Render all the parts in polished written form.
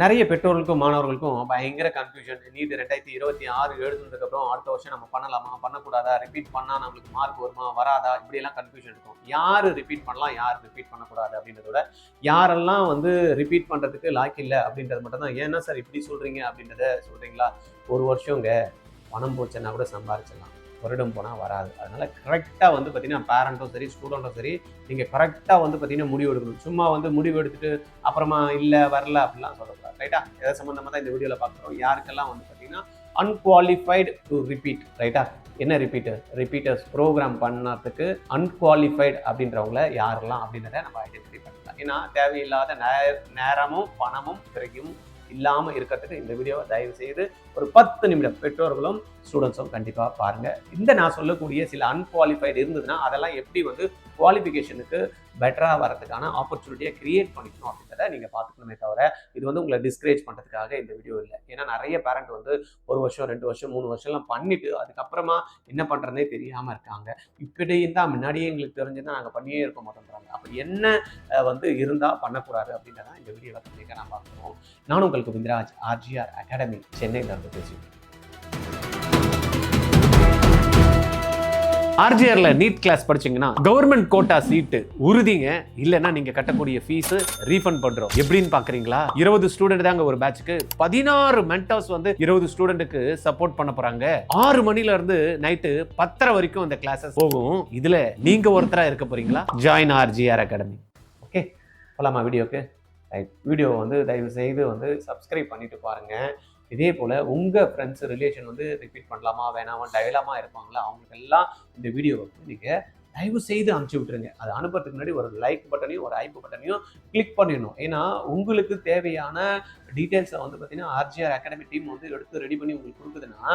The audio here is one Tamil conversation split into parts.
நிறைய பெற்றோர்களுக்கும் மாணவர்களுக்கும் பயங்கர கன்ஃபியூஷன். நீட் 2026 எழுதுனதுக்கப்புறம் அடுத்த வருஷம் நம்ம பண்ணலாமா, பண்ணக்கூடாதா, ரிப்பீட் பண்ணால் நம்மளுக்கு மார்க் வருமா, வராதா, இப்படியெல்லாம் கன்ஃபியூஷன் இருக்கும். யார் ரிப்பீட் பண்ணலாம், யார் ரிப்பீட் பண்ணக்கூடாது அப்படின்றத விட யாரெல்லாம் ரிப்பீட் பண்ணுறதுக்கு லாய்க்கு இல்லை அப்படின்றது மட்டும் தான். ஏன்னா சார் இப்படி சொல்கிறீங்க அப்படின்றத சொல்கிறீங்களா? ஒரு வருஷங்க பணம் போச்சுன்னா கூட சம்பாரிச்சிடலாம், வருடம் போனால் வராது. அதனால் கரெக்டாக பார்த்தீங்கன்னா பேரண்ட்டும் சரி ஸ்டூடெண்ட்டும் சரி நீங்கள் கரெக்டாக பார்த்தீங்கன்னா முடிவு எடுக்கணும். சும்மா முடிவு எடுத்துட்டு அப்புறமா இல்லை வரல அப்படிலாம் சொல்லக்கூடாது. ரைட்டா? எதை சம்மந்தமாக தான் இந்த வீடியோவில் பார்க்குறோம். யாருக்கெல்லாம் பார்த்தீங்கன்னா அன்குவாலிஃபைடு டு ரிப்பீட். ரைட்டா? என்ன ரிப்பீட்டர்ஸ் ப்ரோக்ராம் பண்ணறதுக்கு அன்குவாலிஃபைடு அப்படின்றவங்கள யாரெல்லாம் அப்படின்றத நம்ம ஐடென்டிஃபை பண்ணிக்கலாம். ஏன்னா தேவையில்லாத நேரமும் பணமும் பிறகும் இல்லாமல் இருக்கிறதுக்கு இந்த வீடியோவை தயவு செய்து ஒரு 10 நிமிடம் பெற்றோர்களும் ஸ்டூடெண்ட்ஸும் கண்டிப்பாக பாருங்கள். நான் சொல்லக்கூடிய சில அன்குவாலிஃபைடு இருந்ததுன்னா அதெல்லாம் எப்படி குவாலிஃபிகேஷனுக்கு பெட்டராக வரதுக்கான ஆப்பர்ச்சுனிட்டியை கிரியேட் பண்ணிக்கணும் அப்படின்றத நீங்கள் பார்த்துக்கணுமே தவிர இது உங்களை டிஸ்கரேஜ் பண்ணுறதுக்காக இந்த வீடியோ இல்லை. ஏன்னா நிறைய பேரண்ட் 1 வருஷம் 2 வருஷம் 3 வருஷம்லாம் பண்ணிட்டு அதுக்கப்புறமா என்ன பண்ணுறதுனே தெரியாமல் இருக்காங்க. இப்படி இருந்தால் முன்னாடியே எங்களுக்கு தெரிஞ்சுதான் நாங்கள் பண்ணியே இருக்க மாட்டோன்றாங்க. அப்படி என்ன இருந்தால் பண்ணக்கூடாது அப்படின்றதான் இந்த வீடியோவை கண்டிப்பாக நான் பார்க்கணும். நானும் உங்களுக்கு விந்திராஜ், RGR அகாடமி சென்னையில் இருந்து பேசுகிறேன். RGRல நீட் கிளாஸ் படிச்சீங்கன்னா கவர்மெண்ட் கோட்டா சீட்டு உறுதிங்க. இல்லைன்னா நீங்க கட்டக்கூடிய ஃபீஸ் ரீஃபண்ட் பண்றோம். எப்படின்னு பாக்குறீங்களா? 20 ஸ்டூடெண்ட் தாங்க ஒரு பேட்சுக்கு. 16 மென்டர்ஸ் 20 ஸ்டூடெண்ட்டுக்கு சப்போர்ட் பண்ண போறாங்க. 6 மணில இருந்து நைட்டு 10:30 வரைக்கும் இந்த கிளாஸஸ் போகும். இதுல நீங்க ஒருத்தரா இருக்க போறீங்களா? Join RGR academy. ஓகே, போலாமா வீடியோக்கு? ரைட். வீடியோ தயவு செய்து சப்ஸ்கிரைப் பண்ணிட்டு பாருங்க. இதே போல் உங்கள் ஃப்ரெண்ட்ஸ் ரிலேஷன் ரிப்பீட் பண்ணலாமா வேணாமா டயலாமா இருப்பாங்களா, அவங்களுக்கெல்லாம் இந்த வீடியோவை நீங்கள் தயவு செய்து அனுப்பிச்சி விட்டுருங்க. அது அனுப்புறதுக்கு முன்னாடி ஒரு லைக் பட்டனையும் ஒரு ஐப் பட்டனையும் கிளிக் பண்ணிடணும். ஏன்னா உங்களுக்கு தேவையான டீட்டெயில்ஸை பார்த்தீங்கன்னா RGR அகாடமி டீம் எடுத்து ரெடி பண்ணி உங்களுக்கு கொடுக்குதுன்னா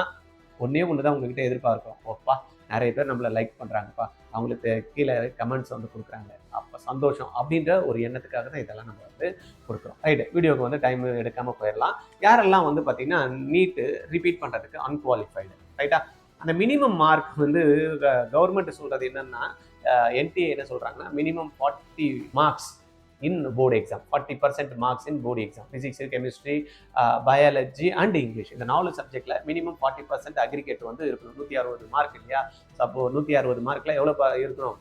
ஒன்றே ஒன்று தான் உங்ககிட்ட எதிர்பார்க்கும். ஓப்பா நிறைய பேர் நம்மளை லைக் பண்ணுறாங்கப்பா, அவங்களுக்கு கீழே கமெண்ட்ஸ் கொடுக்குறாங்க, அப்போ சந்தோஷம் அப்படின்ற ஒரு எண்ணத்துக்காக தான் இதெல்லாம் நம்ம கொடுக்குறோம். ரைட்டு, வீடியோவுக்கு டைம் எடுக்காமல் போயிடலாம். யாரெல்லாம் பார்த்தீங்கன்னா நீட்டு ரிப்பீட் பண்ணுறதுக்கு அன்குவாலிஃபைடு. ரைட்டா? அந்த மினிமம் மார்க் கவர்மெண்ட் சொல்கிறது என்னென்னா, NTA என்ன சொல்கிறாங்கன்னா minimum 40 marks in board exam, 40% marks in board exam, physics, chemistry, biology and English. இந்த 4 சப்ஜெக்ட்ல மினிமம் 40% அக்ரிகேட் இருக்கணும். 160 மார்க் இல்லையா? அப்போ 160 மார்க்ல எவ்வளோ இருக்கணும்?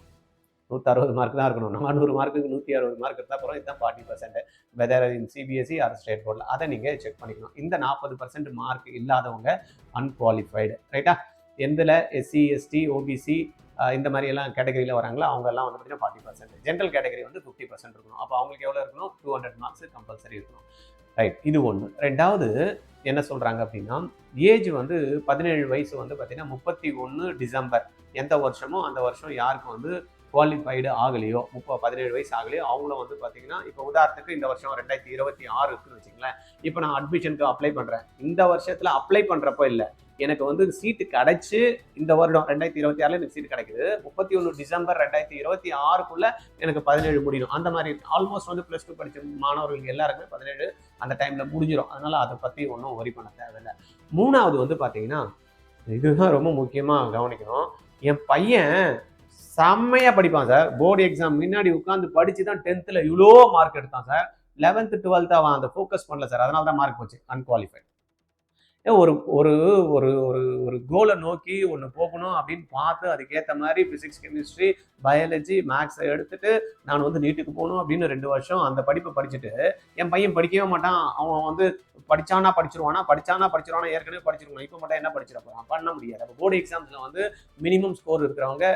160 மார்க் தான் இருக்கணும். 400 மார்க்குக்கு 160 மார்க் எடுத்தால் அப்புறம் இதுதான் 40%. வெதர் இன் CBSE ஆர் ஸ்டேட் போர்டில் அதை நீங்கள் செக் பண்ணிக்கணும். இந்த 40% மார்க் இல்லாதவங்க அன்குவாலிஃபைடு. ரைட்டா? எந்தில் SC ST OBC இந்த மாதிரி எல்லாம் கேட்டகரியில் வராங்களா அவங்கெல்லாம் பார்த்தீங்கன்னா 40%. ஜென்ரல் கேட்டகரி 50% இருக்கணும். அப்போ அவங்களுக்கு எவ்வளோ இருக்கணும்? 200 மார்க்ஸ் கம்பல்சரி இருக்கணும். ரைட், இது ஒன்று. ரெண்டாவது என்ன சொல்கிறாங்க அப்படின்னா, ஏஜ் 17 வயசு பார்த்தீங்கன்னா 31 டிசம்பர் எந்த வருஷமோ அந்த வருஷம் யாருக்கு குவாலிஃபைடு ஆகலையோ, 17 வயசு ஆகலையோ அவங்களும் பார்த்தீங்கன்னா இப்போ உதாரணத்துக்கு இந்த வருஷம் 2026 இருக்குன்னு வச்சுங்களேன். இப்போ நான் அட்மிஷனுக்கு அப்ளை பண்ணுறேன். இந்த வருஷத்தில் அப்ளை பண்ணுறப்போ இல்லை, எனக்கு சீட்டு கிடைச்சி இந்த வருடம் 2026 எனக்கு சீட்டு கிடைக்குது. 31 டிசம்பர் 2026 எனக்கு 17 முடியும். அந்த மாதிரி ஆல்மோஸ்ட் +2 படித்த மாணவர்கள் எல்லாருமே 17 அந்த டைமில் முடிஞ்சிடும். அதனால் அதை பற்றி ஒன்றும் ஒரி பண்ண தேவையில்லை. மூணாவது பார்த்தீங்கன்னா, இதுதான் ரொம்ப முக்கியமாக கவனிக்கணும். என் பையன் செம்மையாக படிப்பான் சார். போர்டு எக்ஸாம் முன்னாடி உட்காந்து படித்து தான் 10th இவ்வளோ மார்க் எடுத்தான் சார். 11th 12th அவன் அந்த ஃபோக்கஸ் பண்ணல சார். அதனால தான் மார்க் போச்சு. அன்குவாலிஃபைடு. ஒரு ஒரு ஒரு ஒரு கோலை நோக்கி ஒன்று போகணும் அப்படின்னு பார்த்து அதுக்கேற்ற மாதிரி ஃபிசிக்ஸ் கெமிஸ்ட்ரி பயாலஜி மேக்ஸை எடுத்துட்டு நான் நீட்டுக்கு போகணும் அப்படின்னு 2 வருஷம் அந்த படிப்பை படிச்சுட்டு என் பையன் படிக்கவே மாட்டான். அவன் படிச்சானா படிச்சிருவானா ஏற்கனவே படிச்சிருவான். இப்போ மட்டும் என்ன படிச்சிட போறான்? பண்ண முடியாது. அப்போ போர்டு எக்ஸாம்ஸ்ல மினிமம் ஸ்கோர் இருக்கிறவங்க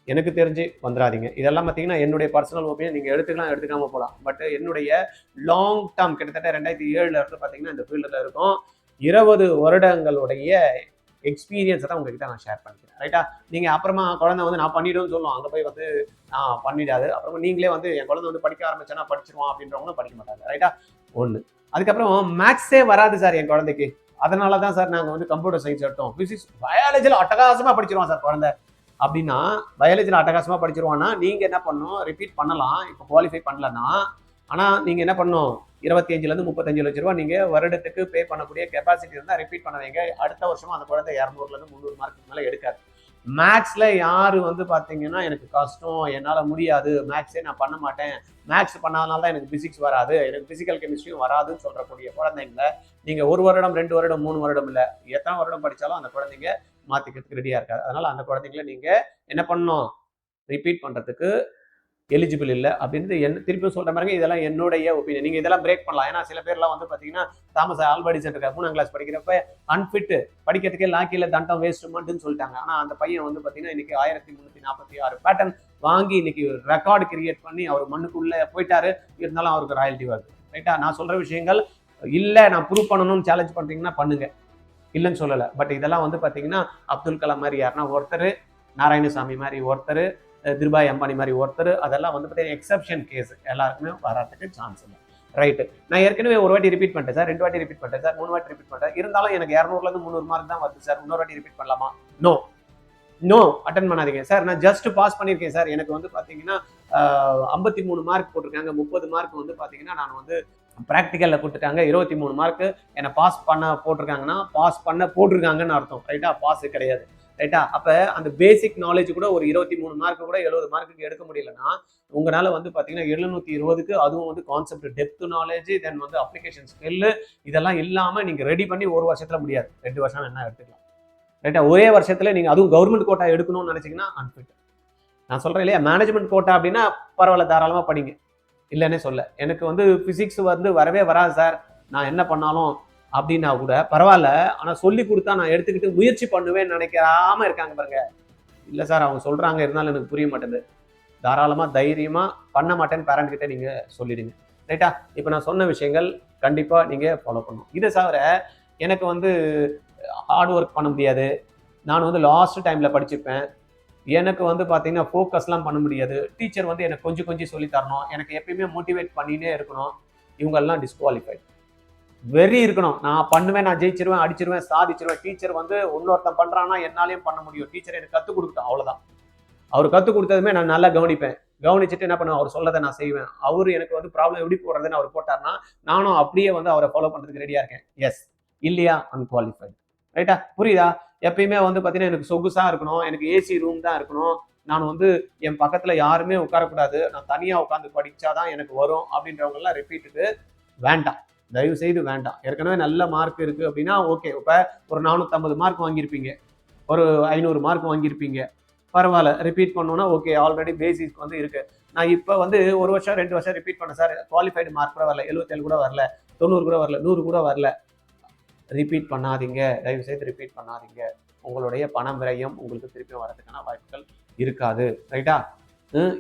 எனக்கு தெரிஞ்சு வந்துடாதீங்க. இதெல்லாம் பார்த்தீங்கன்னா என்னுடைய பர்சனல் ஒப்பீனியன். நீங்கள் எடுத்துக்காம போகலாம். பட் என்னுடைய லாங் டேர்ம் கிட்டத்தட்ட 2007 இருந்து பார்த்தீங்கன்னா இந்த ஃபீல்டில் இருக்கும். 20 வருடங்களுடைய எக்ஸ்பீரியன்ஸை தான் உங்ககிட்ட நான் ஷேர் பண்ணிக்கிறேன். ரைட்டா? நீங்கள் அப்புறமா குழந்தை நான் பண்ணிவிடுன்னு சொல்லுவோம். அங்கே போய் பண்ணிடாது. அப்புறமா நீங்களே என் குழந்தை படிக்க ஆரம்பிச்சேன்னா படிச்சிருவான் அப்படின்றவங்களும் படிக்க மாட்டாங்க. ரைட்டா? ஒன்று. அதுக்கப்புறம் மேக்ஸே வராது சார் என் குழந்தைக்கு, அதனால தான் சார் நாங்கள் கம்ப்யூட்டர் சயின்ஸ் எடுத்தோம். ஃபிசிக்ஸ் பயாலஜியில் அட்டகாசமாக படிச்சிருவான் சார் குழந்தை அப்படின்னா, பயாலஜியில் அட்டகாசமாக படிச்சிருவான்னா நீங்கள் என்ன பண்ணணும்? ரிப்பீட் பண்ணலாம். இப்போ குவாலிஃபை பண்ணலன்னா. ஆனால் நீங்கள் என்ன பண்ணணும்? 25 to 35 லட்ச ரூபா நீங்கள் வருடத்துக்கு பே பண்ணக்கூடிய கெப்பாசிட்டி இருந்தால் ரிப்பீட் பண்ண வைங்க. அடுத்த வருஷமும் அந்த குழந்தை 200 to 300 மார்க்கு மேலே எடுக்காது. மேக்ஸ்ல யாரு வந்து பாத்தீங்கன்னா எனக்கு கஷ்டம், என்னால முடியாது, மேக்ஸே நான் பண்ண மாட்டேன், மேக்ஸ் பண்ணாதனால தான் எனக்கு பிசிக்ஸ் வராது, எனக்கு பிசிக்கல் கெமிஸ்ட்ரியும் வராதுன்னு சொல்றக்கூடிய குழந்தைங்கள நீங்க 1 வருடம் 2 வருடம் 3 வருடம் இல்ல எத்தனை வருடம் படிச்சாலும் அந்த குழந்தைங்க மாத்திக்கிறதுக்கு ரெடியா இருக்காது. அதனால அந்த குழந்தைங்கள நீங்க என்ன பண்ணணும், ரிப்பீட் பண்றதுக்கு எலிஜிபிள் இல்லை அப்படின்றது என்ன திருப்பி சொல்ற மாதிரி இதெல்லாம் என்னுடைய ஒப்பீனியன். நீங்க இதெல்லாம் பிரேக் பண்ணலாம். ஏன்னா சில பேர்லாம் வந்து பாத்தீங்கன்னா தாமஸ் ஆல்வா எடிசன் இருக்க 3ஆம் கிளாஸ் படிக்கிறப்ப அன்ஃபிட், படிக்கிறதுக்கே லாக்கியில தண்டம் வேஸ்ட் மட்டுன்னு சொல்லிட்டாங்க. ஆனா அந்த பையன் வந்து பாத்தீங்கன்னா இன்னைக்கு 1346 பேட்டர்ன் வாங்கி இன்னைக்கு ரெக்கார்டு கிரியேட் பண்ணி அவர் மண்ணுக்குள்ள போயிட்டாரு. இருந்தாலும் அவருக்கு ராயல்டி வருது. ரைட்டா? நான் சொல்ற விஷயங்கள் இல்ல நான் ப்ரூவ் பண்ணணும்னு சேலஞ்ச் பண்றீங்கன்னா பண்ணுங்க, இல்லைன்னு சொல்லலை. பட் இதெல்லாம் வந்து பாத்தீங்கன்னா அப்துல் கலாம் மாதிரி யாருன்னா ஒருத்தர், நாராயணசாமி மாதிரி ஒருத்தர், திருபாய் அம்பானி மாதிரி ஒருத்தர், அதெல்லாம் வந்து பார்த்தீங்கன்னா எக்ஸப்ஷன் கேஸ், எல்லாருக்குமே வராதுக்கு சான்ஸ் இல்லை. ரைட்டு, நான் ஏற்கனவே ஒரு வாட்டி ரிப்பீட் பண்ணிட்டேன் சார், 2 வாட்டி ரிப்பீட் பண்ணிட்டேன் சார், 3 வாட்டி ரிப்பீட் பண்ணிட்டேன், இருந்தாலும் எனக்கு 200லேருந்து 300 மார்க் தான் வருது சார், இன்னொரு வாட்டி ரிப்பீட் பண்ணலாமா? நோ நோ, அட்டன் பண்ணாதீங்க சார். நான் ஜஸ்ட் பாஸ் பண்ணியிருக்கேன் சார், எனக்கு வந்து பார்த்தீங்கன்னா 53 மார்க் போட்டிருக்காங்க, 30 மார்க் வந்து பார்த்தீங்கன்னா நான் வந்து ப்ராக்டிக்கலில் கொடுத்துட்டாங்க, 23 மார்க்கு என்னை பாஸ் பண்ண போட்டிருக்காங்கன்னா பாஸ் பண்ண போட்டிருக்காங்கன்னு அர்த்தம். ரைட்டா? பாஸ் கிடையாது. ரைட்டா? அப்போ அந்த பேசிக் நாலேஜ் கூட ஒரு 23 மார்க்கு கூட 70 மார்க்குக்கு எடுக்க முடியலன்னா உங்களால் வந்து பார்த்தீங்கன்னா 720க்கு அதுவும் வந்து கான்செப்ட் டெப்த் நாலேஜ், தென் வந்து அப்ளிகேஷன் ஸ்கில்லு இதெல்லாம் இல்லாமல் நீங்கள் ரெடி பண்ணி ஒரு வருஷத்தில் முடியாது. 2 வருஷம் என்ன எடுத்துக்கலாம். ரைட்டா? ஒரே வருஷத்தில் நீங்கள் அதுவும் கவர்மெண்ட் கோட்டா எடுக்கணும்னு நினச்சிங்கன்னா அன்ஃபிட். நான் சொல்கிறேன் இல்லையா, மேனேஜ்மெண்ட் கோட்டா அப்படின்னா பரவாயில்ல, தாராளமாக படிங்க, இல்லைன்னே சொல்ல. எனக்கு வந்து ஃபிசிக்ஸ் வந்து வரவே வராது சார், நான் என்ன பண்ணாலும் அப்படின்னா கூட பரவாயில்ல, ஆனால் சொல்லி கொடுத்தா நான் எடுத்துக்கிட்டு முயற்சி பண்ணுவேன்னு நினைக்காம இருக்காங்க பாருங்க. இல்லை சார் அவங்க சொல்கிறாங்க இருந்தாலும் எனக்கு புரிய மாட்டேங்குது, தாராளமாக தைரியமாக பண்ண மாட்டேன்னு பேரண்ட் கிட்ட நீங்கள் சொல்லிடுங்க. ரைட்டா? இப்போ நான் சொன்ன விஷயங்கள் கண்டிப்பாக நீங்கள் ஃபாலோ பண்ணணும். இதை தவிர எனக்கு வந்து ஹார்ட் ஒர்க் பண்ண முடியாது, நான் வந்து லாஸ்ட் டைமில் படிச்சுப்பேன், எனக்கு வந்து பார்த்தீங்கன்னா ஃபோக்கஸ்லாம் பண்ண முடியாது, டீச்சர் வந்து எனக்கு கொஞ்சம் கொஞ்சம் சொல்லி தரணும், எனக்கு எப்பயுமே மோட்டிவேட் பண்ணினே இருக்கணும், இவங்கெல்லாம் டிஸ்குவாலிஃபைட். வெறி இருக்கணும், நான் பண்ணுவேன், நான் ஜெயிச்சிருவேன், அடிச்சிருவேன், சாதிச்சிருவேன். டீச்சர் வந்து இன்னொருத்தன் பண்றான்னா என்னாலையும் பண்ண முடியும், டீச்சர் எனக்கு கற்றுக் கொடுக்கட்டும், அவ்வளோதான். அவர் கற்றுக் கொடுத்ததுமே நான் நல்லா கவனிப்பேன், கவனிச்சுட்டு என்ன பண்ணுவேன், அவர் சொல்லதை நான் செய்வேன். அவர் எனக்கு வந்து ப்ராப்ளம் எப்படி போடுறதுன்னு அவர் போட்டார்னா நானும் அப்படியே வந்து அவரை ஃபாலோ பண்ணுறதுக்கு ரெடியாக இருக்கேன். எஸ் இல்லையா? அன்குவாலிஃபைட். ரைட்டா? புரியுதா? எப்பயுமே வந்து பார்த்தீங்கன்னா எனக்கு சொகுசா இருக்கணும், எனக்கு ஏசி ரூம் தான் இருக்கணும், நான் வந்து என் பக்கத்தில் யாருமே உட்காரக்கூடாது, நான் தனியாக உட்காந்து படித்தாதான் எனக்கு வரும் அப்படின்றவங்கெல்லாம் ரிப்பீட்டுக்கு வேண்டாம், தயவு செய்து வேண்டாம். ஏற்கனவே நல்ல மார்க் இருக்கு அப்படின்னா ஓகே, இப்போ ஒரு 450 மார்க் வாங்கியிருப்பீங்க, ஒரு 500 மார்க் வாங்கியிருப்பீங்க, பரவாயில்ல, ரிப்பீட் பண்ணோன்னா ஓகே, ஆல்ரெடி பேசிக் வந்து இருக்கு. நான் இப்போ வந்து 1 வருஷம் 2 வருஷம் ரிப்பீட் பண்ண சார், குவாலிஃபைடு மார்க் கூட வரல, 77 கூட வரல, 90 கூட வரல, 100 கூட வரல. ரிப்பீட் பண்ணாதீங்க, தயவு செய்து ரிப்பீட் பண்ணாதீங்க. உங்களுடைய பணம் விரயம் உங்களுக்கு திருப்பி வரதுக்கான வாய்ப்புகள் இருக்காது. ரைட்டா?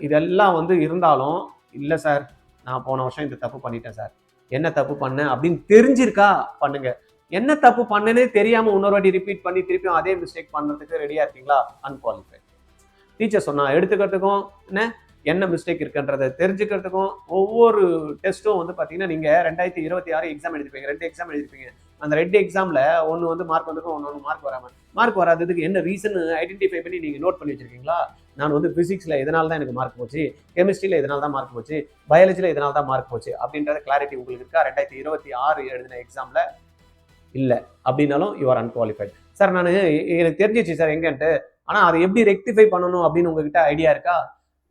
இதெல்லாம் வந்து இருந்தாலும் இல்லை சார், நான் போன வருஷம் இந்த தப்பு பண்ணிட்டேன் சார், என்ன தப்பு பண்ணேன் அப்படின்னு தெரிஞ்சிருக்கா பண்ணுங்க. என்ன தப்பு பண்ணனே தெரியாம இன்னொரு வாட்டி ரிப்பீட் பண்ணி திருப்பியும் அதே மிஸ்டேக் பண்றதுக்கு ரெடியா இருக்கீங்களா? அன்குவாலிஃபைட். டீச்சர் சொன்னா எடுத்துக்கிறதுக்கும் என்ன மிஸ்டேக் இருக்குன்றதை தெரிஞ்சுக்கிறதுக்கும் ஒவ்வொரு டெஸ்ட்டும் வந்து பார்த்தீங்கன்னா நீங்கள் 2026 எக்ஸாம் எழுதிருப்பீங்க, 2 எக்ஸாம் எழுதிருப்பீங்க. அந்த 2 எக்ஸாமில் ஒன்று வந்து மார்க் வந்துருக்கும், ஒன்று மார்க் வராமல். மார்க் வராததுக்கு என்ன ரீசன் ஐடென்டிஃபை பண்ணி நீங்கள் நோட் பண்ணி வச்சிருக்கீங்களா? நான் வந்து ஃபிசிக்ஸில் இதனால தான் எனக்கு மார்க் போச்சு, கெமிஸ்ட்ரியில் இதனால தான் மார்க் போச்சு, பயாலஜியில் இதனால தான் மார்க் போச்சு அப்படின்றத கிளாரிட்டி உங்களுக்கு இருக்கா? 2026 எழுதின எக்ஸாமில் இல்லை அப்படின்னாலும் யூ ஆர் அன்குவாலிஃபைட். சார் நான் எனக்கு தெரிஞ்சிச்சு சார் எங்கன்ட்டு, ஆனால் அதை எப்படி ரெக்டிஃபை பண்ணணும் அப்படின்னு உங்ககிட்ட ஐடியா இருக்கா?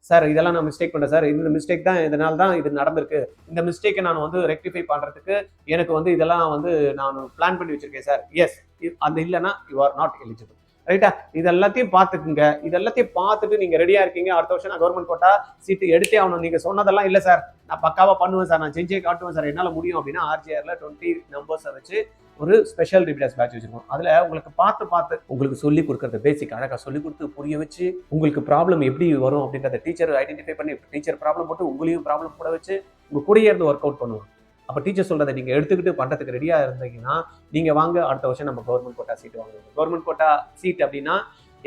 சார் இதெல்லாம் நான் மிஸ்டேக் பண்ணேன் சார், இந்த மிஸ்டேக் தான் இதனால தான் இது நடந்திருக்கு, இந்த மிஸ்டேக்கை நான் வந்து ரெக்டிஃபை பண்ணுறதுக்கு எனக்கு வந்து இதெல்லாம் வந்து நான் பிளான் பண்ணி வச்சிருக்கேன் சார். எஸ், அது இல்லைன்னா யூ ஆர் நாட் எலிஜிபிள். ரைட்டா? இது எல்லாத்தையும் பார்த்துக்குங்க. இது எல்லாத்தையும் பார்த்துட்டு நீங்கள் ரெடியாக இருக்கீங்க, அடுத்த வருஷம் நான் கவர்மெண்ட் கோட்டா சீட்டு எடுத்தே ஆகணும். நீங்கள் சொன்னதெல்லாம் இல்லை சார், நான் பக்காவாக பண்ணுவேன் சார், நான் செஞ்சே காட்டுவேன் சார், என்னால் முடியும் அப்படின்னா RGRல 20 நம்பர்ஸை வச்சு ஒரு ஸ்பெஷல் ரிப்பீட்டர்ஸ் பேட்ச் வச்சிருக்கோம். அதில் உங்களுக்கு பார்த்து உங்களுக்கு சொல்லி கொடுக்குறது பேசிக் அழகாக சொல்லி கொடுத்து புரிய வச்சு உங்களுக்கு ப்ராப்ளம் எப்படி வரும் அப்படின்றத டீச்சர் ஐடென்டிஃபை பண்ணி டீச்சர் ப்ராப்ளம் போட்டு உங்களையும் ப்ராப்ளம் கூட வச்சு உங்கள் கூடயே இருந்து ஒர்க் அவுட் பண்ணுவோம். அப்போ டீச்சர் சொல்கிறத நீங்கள் எடுத்துக்கிட்டு பண்ணுறதுக்கு ரெடியாக இருந்தீங்கன்னா நீங்கள் வாங்க, அடுத்த வருஷம் நம்ம கவர்மெண்ட் கோட்டா சீட்டு வாங்குவோம். கவர்மெண்ட் கோட்டா சீட் அப்படின்னா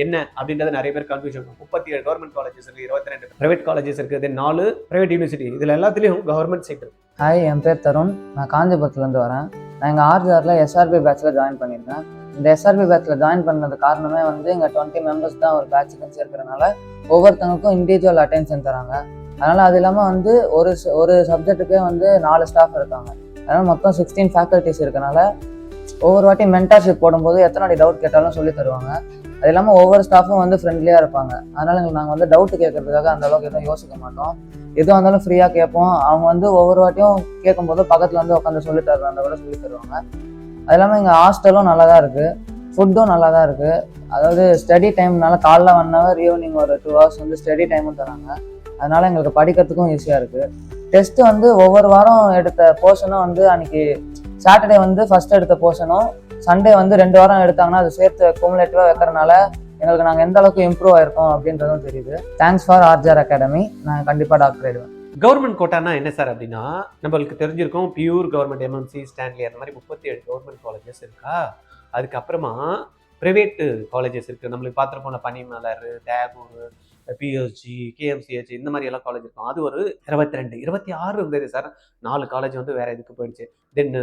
என்ன அப்படின்றது நிறைய பேர் கன்ஃபியூஷன் இருக்கும். 37 கவர்மெண்ட் காலேஜஸ் இருக்குது, 22 பிரைவேட் காலேஜஸ் இருக்குது, 4 பிரைவேட் யூனிவர்சிட்டி, இதில் எல்லாத்துலேயும் கவர்மெண்ட் சீட் இருக்குது. ஹாய், என் பேர் தருண், நான் காஞ்சிபுரத்துலேருந்து வரேன். நான் எங்கள் RGRல SRB பேட்சில் ஜாயின் பண்ணியிருக்கேன். இந்த SRB பேட்சில் ஜாயின் பண்ணது காரணமே வந்து இங்கே 20 மெம்பர்ஸ் தான் ஒரு பேட்சுக்குன்னு சேர்க்கிறனால ஒவ்வொருத்தவங்களுக்கும் இண்டிவிஜுவல் அட்டென்ஷன் தராங்க. அதனால் அது இல்லாமல் வந்து ஒரு சப்ஜெக்ட்டுக்கே வந்து 4 ஸ்டாஃப் இருக்காங்க. அதனால் மொத்தம் 16 ஃபேக்கல்ட்டிஸ் இருக்கனால ஒவ்வொரு வாட்டி மென்டார்ஷிப் போடும்போது எத்தனை வாட்டி டவுட் கேட்டாலும் சொல்லி தருவாங்க. அது இல்லாமல் ஒவ்வொரு ஸ்டாஃபும் வந்து ஃப்ரெண்ட்லியாக இருப்பாங்க. அதனால நாங்கள் வந்து டவுட் கேட்கறதுக்காக அந்த அளவுக்கு எதுவும் யோசிக்க மாட்டோம். எதுவும் இருந்தாலும் ஃப்ரீயாக கேட்போம். அவங்க வந்து ஒவ்வொரு வாட்டியும் கேட்கும்போது பக்கத்தில் வந்து உட்காந்து சொல்லி தருவாங்க, அந்த கூட சொல்லி தருவாங்க. அது இல்லாமல் எங்கள் ஹாஸ்டலும் நல்லா தான் இருக்குது, ஃபுட்டும் நல்லா தான் இருக்குது. அதாவது ஸ்டடி டைம்னால காலைல 1 hour, ஈவினிங் ஒரு 2 hours வந்து ஸ்டடி டைமும் தராங்க. அதனால எங்களுக்கு படிக்கிறதுக்கும் ஈஸியாக இருக்குது. டெஸ்ட்டு வந்து ஒவ்வொரு வாரம் எடுத்த போர்ஷனும் வந்து அன்னைக்கு சாட்டர்டே வந்து ஃபர்ஸ்ட் எடுத்த போர்ஷனும் சண்டே வந்து 2 வாரம் எடுத்தாங்கன்னா அது சேர்த்து குமுலேட்டிவாக வைக்கிறனால எங்களுக்கு நாங்கள் எந்த அளவுக்கு இம்ப்ரூவ் ஆயிருக்கோம் அப்படின்றதும் தெரியுது. Thanks for RGR academy. நான் கண்டிப்பாக டாக்டர் ஆயிடுவேன். கவர்மெண்ட் கோட்டானா என்ன சார் அப்படின்னா, நம்மளுக்கு தெரிஞ்சிருக்கும் பியூர் கவர்மெண்ட், எம்எம்சி, ஸ்டான்லி அந்த மாதிரி 37 கவர்மெண்ட் காலேஜஸ் இருக்கா. அதுக்கப்புறமா ப்ரைவேட்டு காலேஜஸ் இருக்குது. நம்மளுக்கு பார்த்துருப்போம் பனிமலர், தேகூர், பிஎஸ்ஜி, கேஎம்சிஹெச் இந்த மாதிரி எல்லாம் காலேஜ் இருக்கும். அது ஒரு 22, 26 இருந்தது சார். 4 காலேஜ் வந்து வேற இதுக்கு போயிடுச்சு. தென்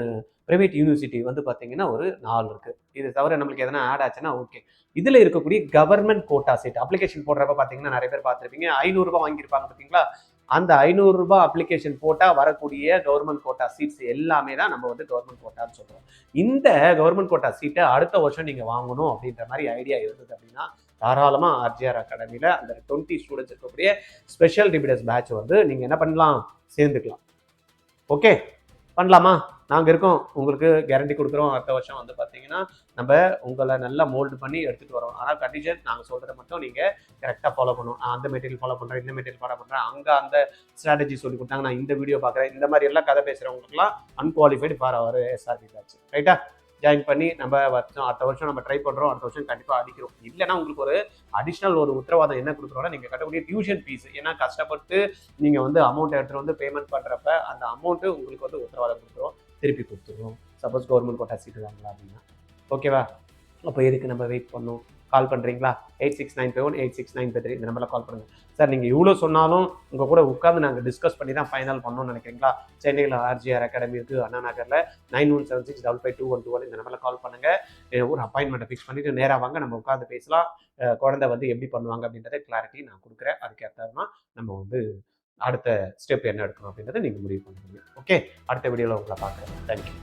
ப்ரைவேட் யூனிவர்சிட்டி வந்து பார்த்தீங்கன்னா ஒரு 4 இருக்கு. இது தவிர நம்மளுக்கு எதனா ஆட் ஆச்சுன்னா ஓகே. இதில் இருக்கக்கூடிய கவர்மெண்ட் கோட்டா சீட் அப்ளிகேஷன் போடுறப்ப பார்த்தீங்கன்னா நிறைய பேர் பார்த்துருப்பீங்க, 500 ரூபாய் வாங்கியிருப்பாங்க பார்த்தீங்களா. அந்த 500 ரூபாய் அப்ளிகேஷன் போட்டால் வரக்கூடிய கவர்மெண்ட் கோட்டா சீட்ஸ் எல்லாமே தான் நம்ம வந்து கவர்மெண்ட் கோட்டான்னு சொல்கிறோம். இந்த கவர்மெண்ட் கோட்டா சீட்டை அடுத்த வருஷம் நீங்கள் வாங்கணும் அப்படின்ற மாதிரி ஐடியா இருந்தது அப்படின்னா தாராளமாக ஆர்ஜிஆர் அகாடமியில் அந்த 20 ஸ்டூடெண்ட்ஸ் இருக்கக்கூடிய ஸ்பெஷல் டிபிடஸ் பேட்ச் வந்து நீங்கள் என்ன பண்ணலாம், சேர்ந்துக்கலாம். ஓகே பண்ணலாமா? நாங்கள் இருக்கோம், உங்களுக்கு கேரண்டி கொடுக்குறோம். அடுத்த வருஷம் வந்து பார்த்தீங்கன்னா நம்ம உங்களை நல்லா மோல்டு பண்ணி எடுத்துகிட்டு வரோம். ஆனால் கண்டிஷன் நாங்கள் சொல்கிறத மட்டும் நீங்கள் கரெக்டாக ஃபாலோ பண்ணணும். நான் அந்த மெட்டீரியல் ஃபாலோ பண்ணுறேன், இந்த மெட்டீரியல் ஃபாலோ பண்ணுறேன், அங்கே அந்த ஸ்ட்ராட்டஜி சொல்லி கொடுத்தாங்க, நான் இந்த வீடியோ பார்க்குறேன், இந்த மாதிரி எல்லாம் கதை பேசுகிறவங்களுக்குலாம் unqualified for our SRP batch. ரைட்டா? ஜாயின் பண்ணி நம்ம அடுத்த வருஷம் நம்ம ட்ரை பண்ணுறோம். அடுத்த வருஷம் கண்டிப்பாக அடிக்கிறோம். இல்லைன்னா உங்களுக்கு ஒரு அடிஷ்னல் ஒரு உத்தரவாதம் என்ன கொடுக்குறோம்னா, நீங்கள் கட்டக்கூடிய டியூஷன் ஃபீஸ். ஏன்னா கஷ்டப்பட்டு நீங்கள் வந்து அமௌண்ட் எடுத்துகிட்டு வந்து பேமெண்ட் பண்ணுறப்ப அந்த அமௌண்ட்டு உங்களுக்கு வந்து உத்தரவாதம் கொடுக்குறோம், திருப்பி கொடுத்துருவோம். சப்போஸ் கவர்மெண்ட் கோட்டா சீட்டு வாங்கலாம் அப்படின்னா ஓகேவா? அப்போ எதுக்கு நம்ம வெயிட் பண்ணணும்? கால் பண்ணுறீங்களா? 8695186953 இந்த நம்பரில் கால் பண்ணுங்கள். சார் நீங்கள் இவ்வளோ சொன்னாலும் உங்கள் கூட உட்காந்து நாங்கள் டிஸ்கஸ் பண்ணி தான் ஃபைனல் பண்ணணும்னு நினைக்கிறீங்களா? சென்னையில் ஆர்ஜிஆர் அகாடமி இருக்குது, அண்ணா நகரில் 9176552121 இந்த நம்பரில் கால் பண்ணுங்கள். ஒரு அப்பாயின்மெண்ட்டை ஃபிக்ஸ் பண்ணிவிட்டு நேராக வாங்க, நம்ம உட்காந்து பேசலாம். குழந்தை வந்து எப்படி பண்ணுவாங்க அப்படின்றத கிளாரிட்டி நான் கொடுக்குறேன். அதுக்கேற்றமா நம்ம வந்து அடுத்த ஸ்டெப் என்ன எடுக்கணும் அப்படின்றத நீங்கள் முடிவு பண்ணுவீங்க. ஓகே, அடுத்த வீடியோவில் உங்களை பார்க்குறேன். தேங்க்யூ.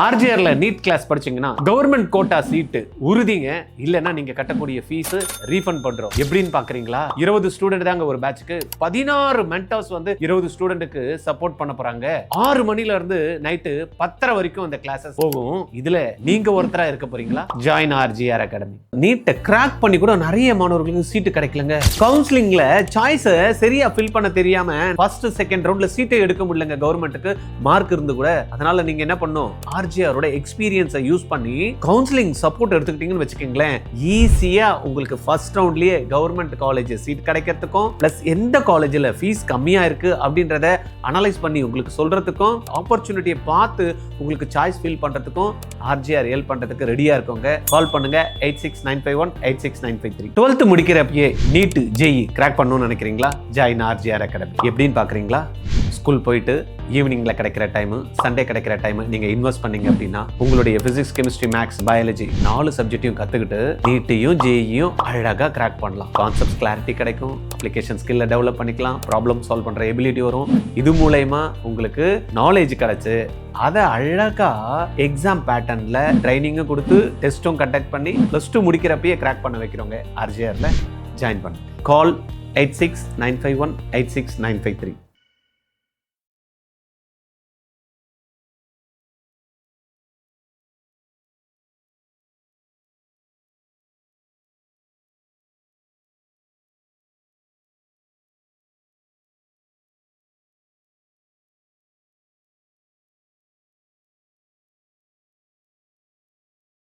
ஆர்ஜிஆர்ல நீட் கிளாஸ் படிச்சீங்கன்னா கவர்மெண்ட் கோட்டா சீட்டு உறுதிங்க. இல்லைன்னா நீங்க கட்டக்கூடிய ஃபீஸ் ரீஃபண்ட் பண்றோம். எப்படின்னு பாக்குறீங்களா? 20 ஸ்டூடெண்ட் தாங்க ஒரு பேட்சுக்கு. 16 மென்டர்ஸ் வந்து 20 ஸ்டூடெண்ட்டுக்கு சப்போர்ட் பண்ண போறாங்க. 6 மணில இருந்து நைட்டு 10:30 வரைக்கும் அந்த கிளாஸஸ் போகும். இதுல நீங்க ஒருத்தரா இருக்க போறீங்களா? Join RGR academy. நீட்டை கிராக் பண்ணி கூட நிறைய மாணவர்களுக்கு சீட்டு கிடைக்கலங்க. கவுன்சிலிங்ல சாய்ஸை சரியா ஃபில் பண்ண தெரியாம ஃபர்ஸ்ட் செகண்ட் ரவுண்ட்ல சீட்டை எடுக்க முடியலங்க கவர்மெண்ட்டுக்கு மார்க் இருந்து கூட. அதனால நீங்க என்ன பண்ணும், ஆர்ஜிஆரோட எக்ஸ்பீரியன்ஸை யூஸ் பண்ணி கவுன்சிலிங் சப்போர்ட் எடுத்துக்கிட்டீங்கன்னு வச்சுக்கோங்களேன், ஈஸியா உங்களுக்கு ஃபர்ஸ்ட் ரவுண்ட்லயே கவர்மெண்ட் காலேஜ் சீட் கிடைக்கிறதுக்கும் பிளஸ் எந்த காலேஜில் ஃபீஸ் கம்மியா இருக்கு அப்படின்றத அனலைஸ் பண்ணி உங்களுக்கு சொல்றதுக்கும் ஆப்பர்ச்சுனிட்டியை பார்த்து உங்களுக்கு சாய்ஸ் ஃபில் பண்றதுக்கும் ஆர்ஜிஆர் ஹெல்ப் பண்றதுக்கு ரெடியா இருக்கோங்க. கால் பண்ணுங்க 8695186953. 12th முடிக்கிறப்பயே நீட் ஜேஇ கிராக் பண்ணணும்னு நினைக்கிறீங்களா? Join RGR academy. எப்படின்னு பாக்குறீங்களா? ஸ்கூல் போயிட்டு ஈவினிங்ல கிடைக்கிற டைம், சண்டே கிடைக்கிற டைம் நீங்க இன்வெஸ்ட் பண்ணீங்க அப்படின்னா உங்களுடைய பிசிக்ஸ், கெமிஸ்ட்ரி, மேக்ஸ், பயாலஜி 4 சப்ஜெக்டையும் கத்துக்கிட்டு நீட்டையும் ஜேஇயும் அழகா கிராக் பண்ணலாம். கான்செப்ட் கிளாரிட்டி கிடைக்கும், அப்ளிகேஷன் ஸ்கில்ல டெவலப் பண்ணிக்கலாம், ப்ராப்ளம் சால்வ் பண்ற எபிலிட்டி வரும். இது மூலமா உங்களுக்கு நாலேஜ் கிடைச்சு அதை அழகா எக்ஸாம் பேட்டர்ன்ல ட்ரைனிங்கும் கொடுத்து டெஸ்ட்டும் கண்டக்ட் பண்ணி +2 முடிக்கிறப்பயே கிராக் பண்ண வைக்கிறோங்க. ஆர்ஜிஆர்ல ஜாயின் பண்ணுங்க. கால் 8695186953.